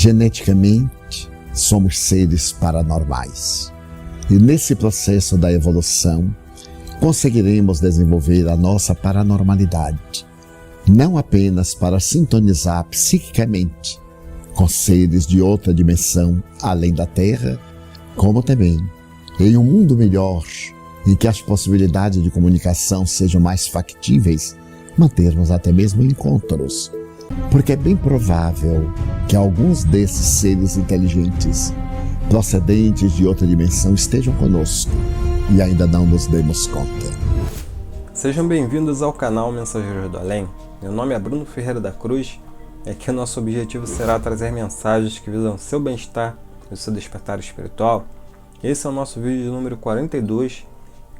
Geneticamente, somos seres paranormais. E nesse processo da evolução, conseguiremos desenvolver a nossa paranormalidade, não apenas para sintonizar psiquicamente com seres de outra dimensão além da Terra, como também em um mundo melhor, em que as possibilidades de comunicação sejam mais factíveis, mantermos até mesmo encontros. Porque é bem provável que alguns desses seres inteligentes, procedentes de outra dimensão, estejam conosco e ainda não nos demos conta. Sejam bem-vindos ao canal Mensageiros do Além. Meu nome é Bruno Ferreira da Cruz e aqui o nosso objetivo será trazer mensagens que visam o seu bem-estar e o seu despertar espiritual. Esse é o nosso vídeo número 42.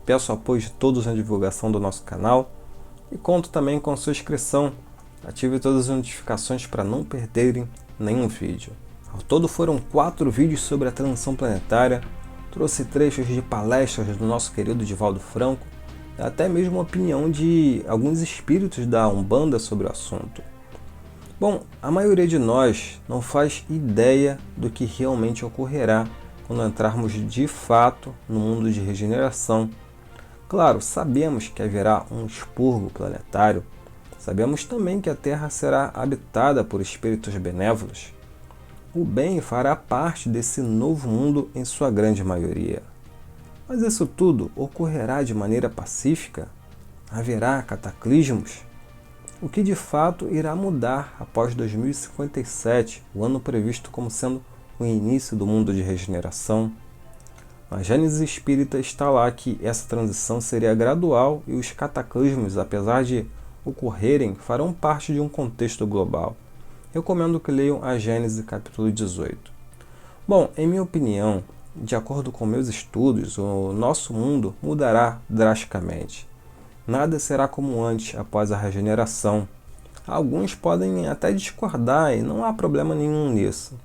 Peço o apoio de todos na divulgação do nosso canal e conto também com sua inscrição. Ative todas as notificações para não perderem nenhum vídeo. Ao todo foram 4 vídeos sobre a transição planetária, trouxe trechos de palestras do nosso querido Divaldo Franco, e até mesmo a opinião de alguns espíritos da Umbanda sobre o assunto. Bom, a maioria de nós não faz ideia do que realmente ocorrerá quando entrarmos de fato no mundo de regeneração. Claro, sabemos que haverá um expurgo planetário, sabemos também que a Terra será habitada por espíritos benévolos. O bem fará parte desse novo mundo em sua grande maioria. Mas isso tudo ocorrerá de maneira pacífica? Haverá cataclismos? O que de fato irá mudar após 2057, o ano previsto como sendo o início do mundo de regeneração? Na Gênese Espírita está lá que essa transição seria gradual e os cataclismos, apesar de ocorrerem, farão parte de um contexto global. Recomendo que leiam a Gênese capítulo 18. Bom, em minha opinião, de acordo com meus estudos, o nosso mundo mudará drasticamente. Nada será como antes após a regeneração. Alguns podem até discordar e não há problema nenhum nisso.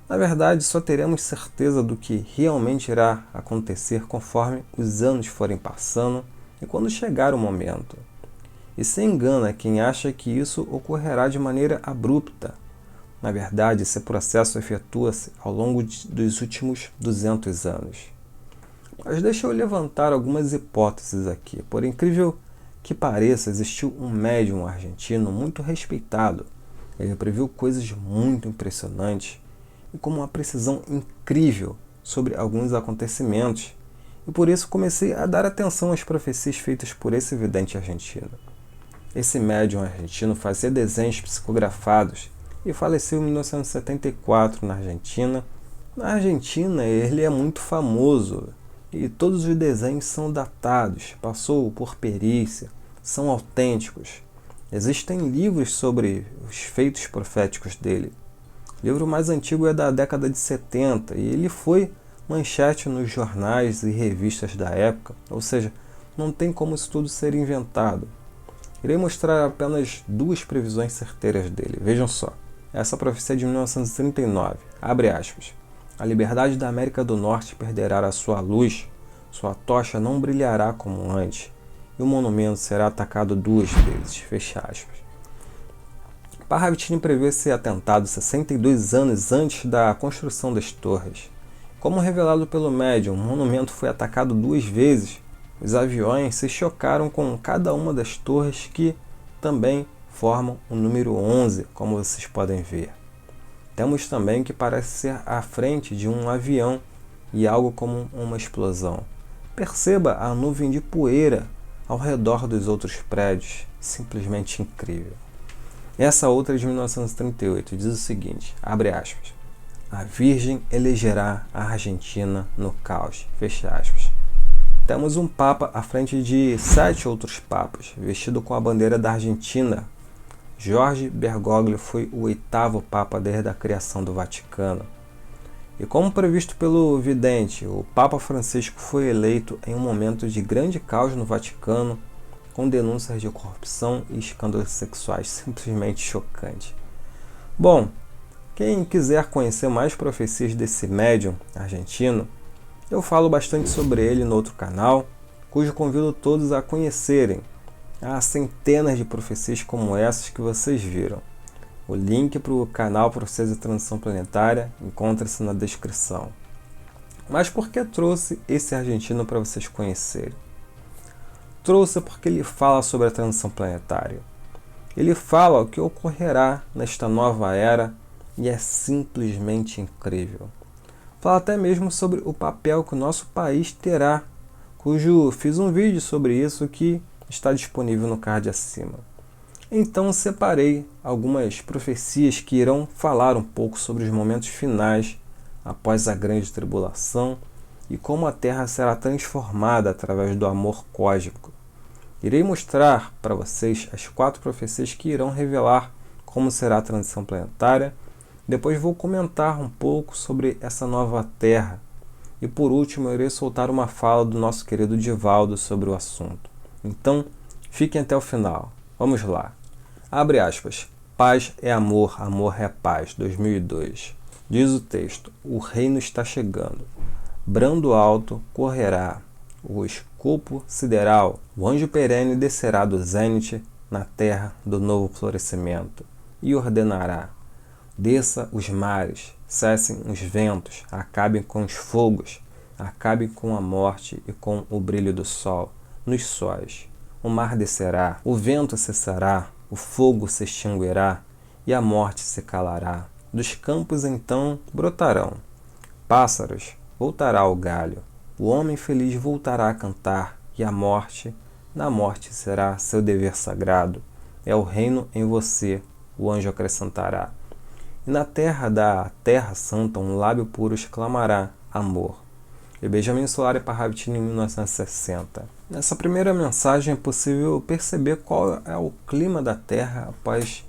Na verdade, só teremos certeza do que realmente irá acontecer conforme os anos forem passando e quando chegar o momento. E se engana quem acha que isso ocorrerá de maneira abrupta. Na verdade, esse processo efetua-se ao longo dos últimos 200 anos. Mas deixa eu levantar algumas hipóteses aqui. Por incrível que pareça, existiu um médium argentino muito respeitado. Ele previu coisas muito impressionantes e com uma precisão incrível sobre alguns acontecimentos. E por isso comecei a dar atenção às profecias feitas por esse vidente argentino. Esse médium argentino fazia desenhos psicografados e faleceu em 1974 na Argentina. Na Argentina ele é muito famoso e todos os desenhos são datados, passou por perícia, são autênticos. Existem livros sobre os feitos proféticos dele. O livro mais antigo é da década de 70 e ele foi manchete nos jornais e revistas da época, ou seja, não tem como isso tudo ser inventado. Irei mostrar apenas 2 previsões certeiras dele. Vejam só. Essa profecia é de 1939. Abre aspas. A liberdade da América do Norte perderá a sua luz, sua tocha não brilhará como antes, e o monumento será atacado 2 vezes. Fecha aspas. Parravicini prevê esse atentado 62 anos antes da construção das torres. Como revelado pelo médium, o monumento foi atacado 2 vezes. Os aviões se chocaram com cada uma das torres que também formam o número 11, como vocês podem ver. Temos também que parece ser à frente de um avião e algo como uma explosão. Perceba a nuvem de poeira ao redor dos outros prédios, simplesmente incrível. Essa outra é de 1938, diz o seguinte, abre aspas, a Virgem elegerá a Argentina no caos, fecha aspas. Temos um Papa à frente de 7 outros papas, vestido com a bandeira da Argentina. Jorge Bergoglio foi o 8º Papa desde a criação do Vaticano. E como previsto pelo vidente, o Papa Francisco foi eleito em um momento de grande caos no Vaticano, com denúncias de corrupção e escândalos sexuais simplesmente chocantes. Bom, quem quiser conhecer mais profecias desse médium argentino, eu falo bastante sobre ele no outro canal, cujo convido todos a conhecerem. Há centenas de profecias como essas que vocês viram. O link para o canal Processo de Transição Planetária encontra-se na descrição. Mas por que trouxe esse argentino para vocês conhecerem? Trouxe porque ele fala sobre a transição planetária. Ele fala o que ocorrerá nesta nova era e é simplesmente incrível. Fala até mesmo sobre o papel que o nosso país terá, cujo fiz um vídeo sobre isso que está disponível no card acima. Então separei algumas profecias que irão falar um pouco sobre os momentos finais após a grande tribulação e como a Terra será transformada através do amor cósmico. Irei mostrar para vocês as 4 profecias que irão revelar como será a transição planetária. Depois vou comentar um pouco sobre essa nova Terra. E por último, eu irei soltar uma fala do nosso querido Divaldo sobre o assunto. Então, fiquem até o final. Vamos lá. Abre aspas. Paz é amor, amor é paz. 2002. Diz o texto. O reino está chegando. Brando alto correrá. O escopo sideral. O anjo perene descerá do zênite na terra do novo florescimento. E ordenará. Desça os mares, cessem os ventos, acabem com os fogos, acabem com a morte e com o brilho do sol, nos sóis. O mar descerá, o vento cessará, o fogo se extinguirá e a morte se calará. Dos campos então brotarão pássaros, voltará ao galho, o homem feliz voltará a cantar e a morte, na morte será seu dever sagrado. É o reino em você, o anjo acrescentará. E na terra da Terra Santa, um lábio puro exclamará amor. E Benjamin Solari Parravitini, em 1960. Nessa primeira mensagem é possível perceber qual é o clima da Terra após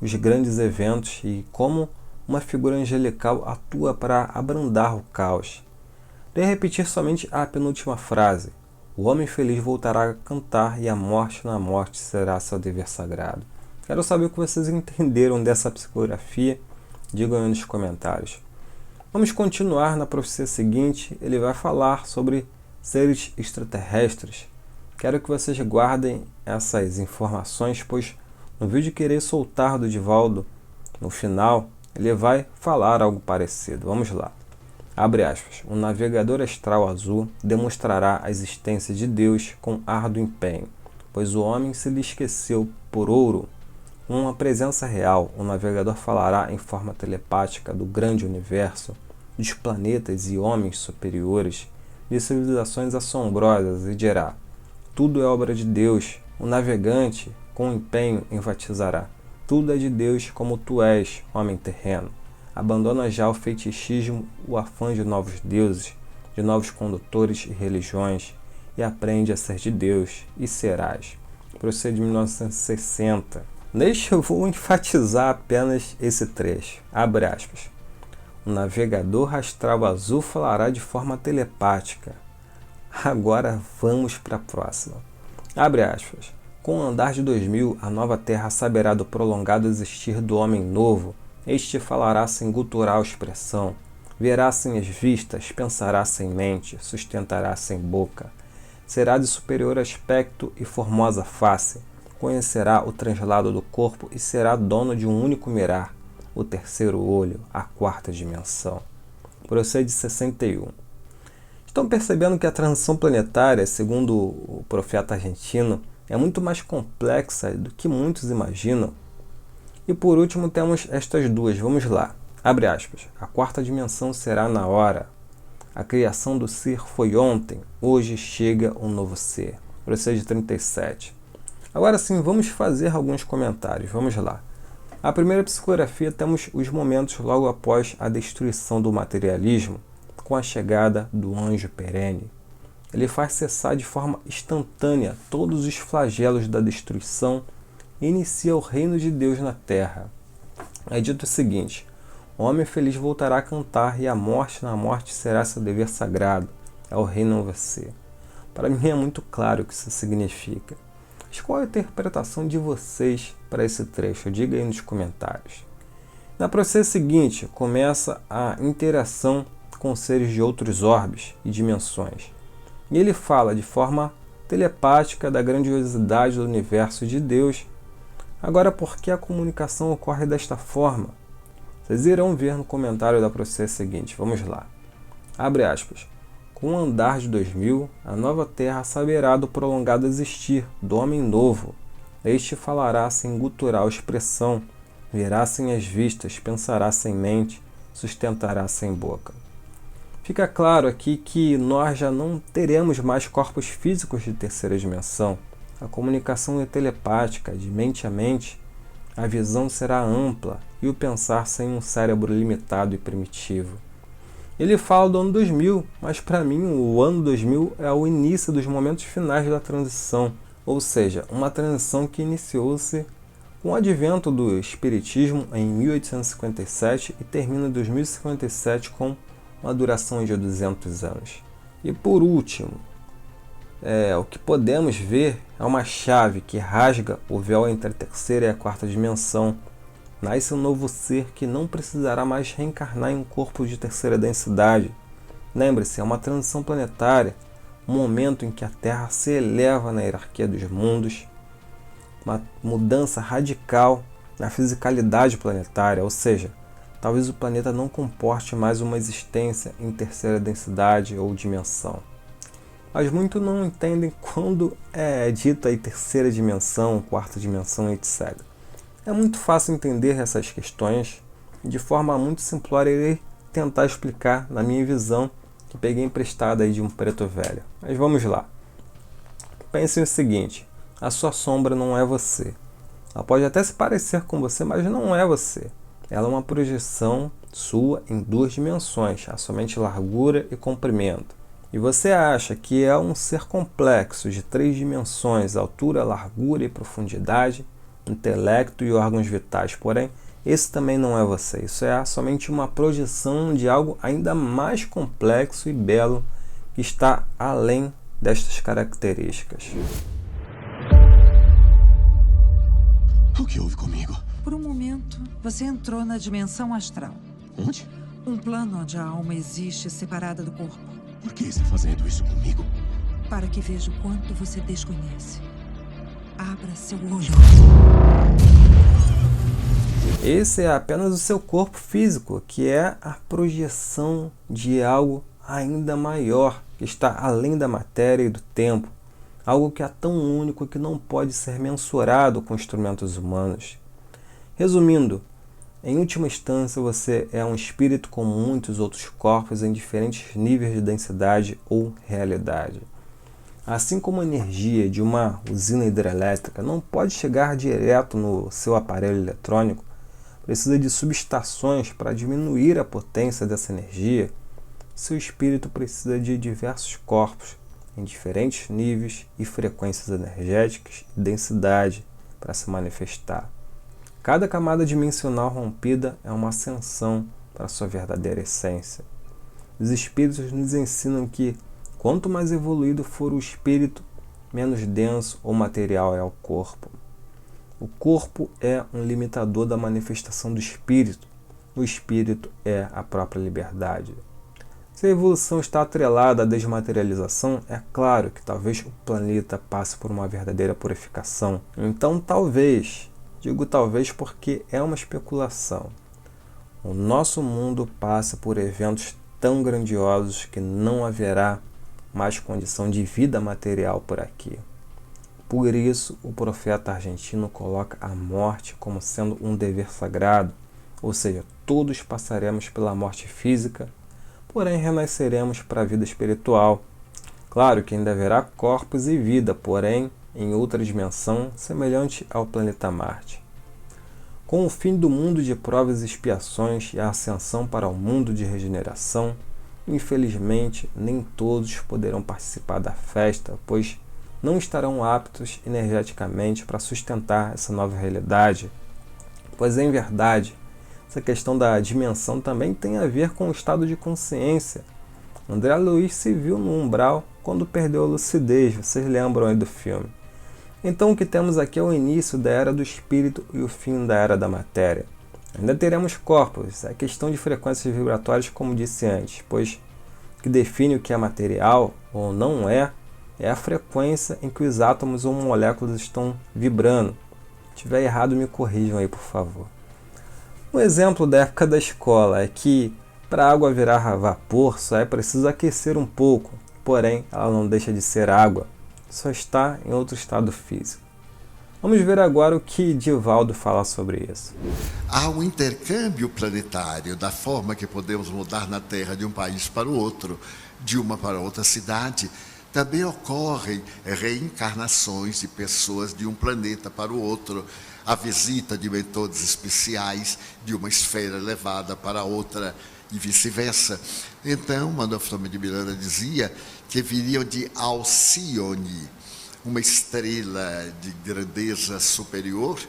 os grandes eventos e como uma figura angelical atua para abrandar o caos. Irei repetir somente a penúltima frase. O homem feliz voltará a cantar e a morte na morte será seu dever sagrado. Quero saber o que vocês entenderam dessa psicografia. Digam aí nos comentários. Vamos continuar na profecia seguinte. Ele vai falar sobre seres extraterrestres. Quero que vocês guardem essas informações, pois no vídeo que irei soltar do Divaldo, no final, ele vai falar algo parecido. Vamos lá. Abre aspas. O navegador astral azul demonstrará a existência de Deus com árduo empenho, pois o homem se lhe esqueceu por ouro. Uma presença real, o navegador falará em forma telepática do grande universo, dos planetas e homens superiores, de civilizações assombrosas e dirá: tudo é obra de Deus. O navegante, com empenho, enfatizará: tudo é de Deus como tu és, homem terreno. Abandona já o fetichismo, o afã de novos deuses, de novos condutores e religiões, e aprende a ser de Deus, e serás. Procede de 1960. Neste eu vou enfatizar apenas esse trecho. Abre aspas. O navegador astral azul falará de forma telepática. Agora vamos para a próxima. Abre aspas. Com o andar de 2000, a nova Terra saberá do prolongado existir do homem novo. Este falará sem gutural expressão. Verá sem as vistas, pensará sem mente, sustentará sem boca. Será de superior aspecto e formosa face. Conhecerá o translado do corpo e será dono de um único mirar, o terceiro olho, a quarta dimensão. Procede 61. Estão percebendo que a transição planetária, segundo o profeta argentino, é muito mais complexa do que muitos imaginam? E por último temos estas duas, vamos lá. Abre aspas. A quarta dimensão será na hora. A criação do ser foi ontem, hoje chega um novo ser. Procede 37. Agora sim, vamos fazer alguns comentários. Vamos lá. A primeira psicografia temos os momentos logo após a destruição do materialismo, com a chegada do anjo perene. Ele faz cessar de forma instantânea todos os flagelos da destruição e inicia o reino de Deus na terra. É dito o seguinte: o homem feliz voltará a cantar e a morte na morte será seu dever sagrado. É o reino em você. Para mim é muito claro o que isso significa. Mas qual é a interpretação de vocês para esse trecho? Diga aí nos comentários. Na processo seguinte, começa a interação com seres de outros orbes e dimensões. E ele fala de forma telepática da grandiosidade do universo de Deus, Agora, por que a comunicação ocorre desta forma? Vocês irão ver no comentário da processo seguinte. Vamos lá. Abre aspas. Com o andar de 2000, a nova terra saberá do prolongado existir, do homem novo. Este falará sem gutural expressão, verá sem as vistas, pensará sem mente, sustentará sem boca. Fica claro aqui que nós já não teremos mais corpos físicos de terceira dimensão. A comunicação é telepática, de mente a mente. A visão será ampla e o pensar sem um cérebro limitado e primitivo. Ele fala do ano 2000, mas para mim o ano 2000 é o início dos momentos finais da transição, ou seja, uma transição que iniciou-se com o advento do Espiritismo em 1857 e termina em 2057 com uma duração de 200 anos. E por último, o que podemos ver é uma chave que rasga o véu entre a terceira e a quarta dimensão. Nasce um novo ser que não precisará mais reencarnar em um corpo de terceira densidade. Lembre-se, é uma transição planetária, um momento em que a Terra se eleva na hierarquia dos mundos, uma mudança radical na fisicalidade planetária, ou seja, talvez o planeta não comporte mais uma existência em terceira densidade ou dimensão. Mas muitos não entendem quando é dita aí terceira dimensão, quarta dimensão, etc. É muito fácil entender essas questões e de forma muito simplória irei tentar explicar na minha visão que peguei emprestada aí de um preto velho. Mas vamos lá. Pense o seguinte, a sua sombra não é você. Ela pode até se parecer com você, mas não é você. Ela é uma projeção sua em duas dimensões, a somente largura e comprimento. E você acha que é um ser complexo de 3 dimensões, altura, largura e profundidade, intelecto e órgãos vitais. Porém, esse também não é você. Isso é somente uma projeção de algo ainda mais complexo e belo que está além destas características. O que houve comigo? Por um momento, você entrou na dimensão astral. Onde? Um plano onde a alma existe separada do corpo. Por que está fazendo isso comigo? Para que veja o quanto você desconhece. Abra seu olho. Esse é apenas o seu corpo físico, que é a projeção de algo ainda maior, que está além da matéria e do tempo. Algo que é tão único que não pode ser mensurado com instrumentos humanos. Resumindo, em última instância você é um espírito com muitos outros corpos em diferentes níveis de densidade ou realidade. Assim como a energia de uma usina hidrelétrica não pode chegar direto no seu aparelho eletrônico, precisa de subestações para diminuir a potência dessa energia, seu espírito precisa de diversos corpos em diferentes níveis e frequências energéticas e densidade para se manifestar. Cada camada dimensional rompida é uma ascensão para sua verdadeira essência. Os espíritos nos ensinam que, quanto mais evoluído for o espírito, menos denso ou material é o corpo. O corpo é um limitador da manifestação do espírito. O espírito é a própria liberdade. Se a evolução está atrelada à desmaterialização, é claro que talvez o planeta passe por uma verdadeira purificação. Então talvez, digo talvez porque é uma especulação, o nosso mundo passe por eventos tão grandiosos que não haverá mais condição de vida material por aqui. Por isso, o profeta argentino coloca a morte como sendo um dever sagrado, ou seja, todos passaremos pela morte física, porém renasceremos para a vida espiritual. Claro que ainda haverá corpos e vida, porém em outra dimensão semelhante ao planeta Marte. Com o fim do mundo de provas e expiações e a ascensão para o mundo de regeneração, infelizmente nem todos poderão participar da festa, pois não estarão aptos energeticamente para sustentar essa nova realidade. Pois em verdade, essa questão da dimensão também tem a ver com o estado de consciência. André Luiz se viu no umbral quando perdeu a lucidez, vocês lembram aí do filme. Então o que temos aqui é o início da era do espírito e o fim da era da matéria. Ainda teremos corpos, é questão de frequências vibratórias como disse antes, pois o que define o que é material ou não é a frequência em que os átomos ou moléculas estão vibrando. Se estiver errado, me corrijam aí, por favor. Um exemplo da época da escola é que para a água virar vapor só é preciso aquecer um pouco, porém ela não deixa de ser água, só está em outro estado físico. Vamos ver agora o que Divaldo fala sobre isso. Há um intercâmbio planetário da forma que podemos mudar na Terra de um país para o outro, de uma para outra cidade. Também ocorrem reencarnações de pessoas de um planeta para o outro, a visita de mentores especiais de uma esfera elevada para outra e vice-versa. Então, Manuel Filomeno de Miranda dizia que viriam de Alcione, uma estrela de grandeza superior,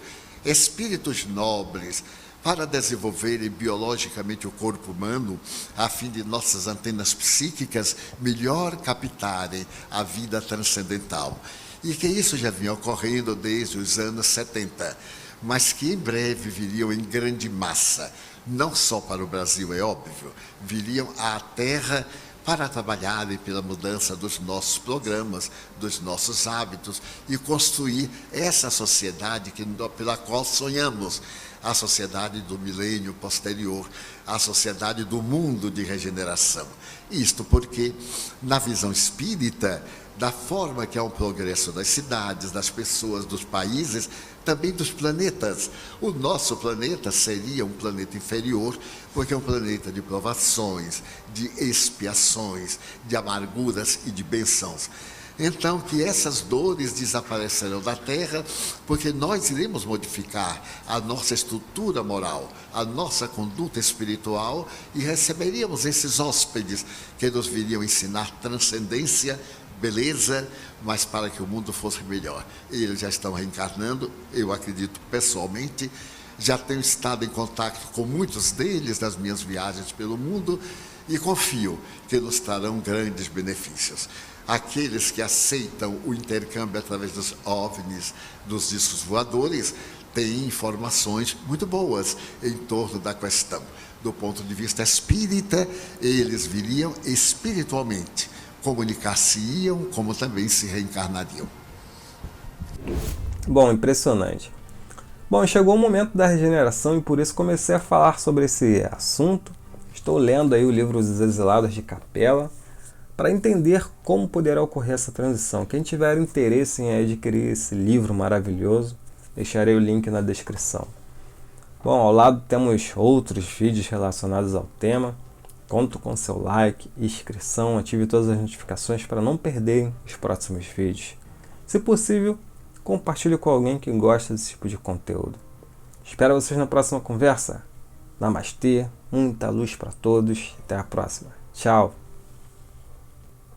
espíritos nobres, para desenvolverem biologicamente o corpo humano, a fim de nossas antenas psíquicas melhor captarem a vida transcendental. E que isso já vinha ocorrendo desde os anos 70, mas que em breve viriam em grande massa, não só para o Brasil, é óbvio, viriam à Terra para trabalharem pela mudança dos nossos programas, dos nossos hábitos e construir essa sociedade pela qual sonhamos, a sociedade do milênio posterior, a sociedade do mundo de regeneração. Isto porque, na visão espírita, da forma que é o progresso das cidades, das pessoas, dos países, também dos planetas. O nosso planeta seria um planeta inferior, porque é um planeta de provações, de expiações, de amarguras e de bênçãos. Então, que essas dores desaparecerão da Terra, porque nós iremos modificar a nossa estrutura moral, a nossa conduta espiritual, e receberíamos esses hóspedes que nos viriam ensinar transcendência, beleza, mas para que o mundo fosse melhor. Eles já estão reencarnando, eu acredito pessoalmente, já tenho estado em contato com muitos deles nas minhas viagens pelo mundo e confio que nos trarão grandes benefícios. Aqueles que aceitam o intercâmbio através dos OVNIs, dos discos voadores, têm informações muito boas em torno da questão. Do ponto de vista espírita, eles viriam espiritualmente, comunicar-se-iam, como também se reencarnariam. Bom, impressionante. Bom, chegou o momento da regeneração e por isso comecei a falar sobre esse assunto. Estou lendo aí o livro Os Exilados de Capela para entender como poderá ocorrer essa transição. Quem tiver interesse em adquirir esse livro maravilhoso, deixarei o link na descrição. Bom, ao lado temos outros vídeos relacionados ao tema. Conto com seu like, inscrição, ative todas as notificações para não perderem os próximos vídeos. Se possível, compartilhe com alguém que gosta desse tipo de conteúdo. Espero vocês na próxima conversa. Namastê, muita luz para todos. Até a próxima. Tchau.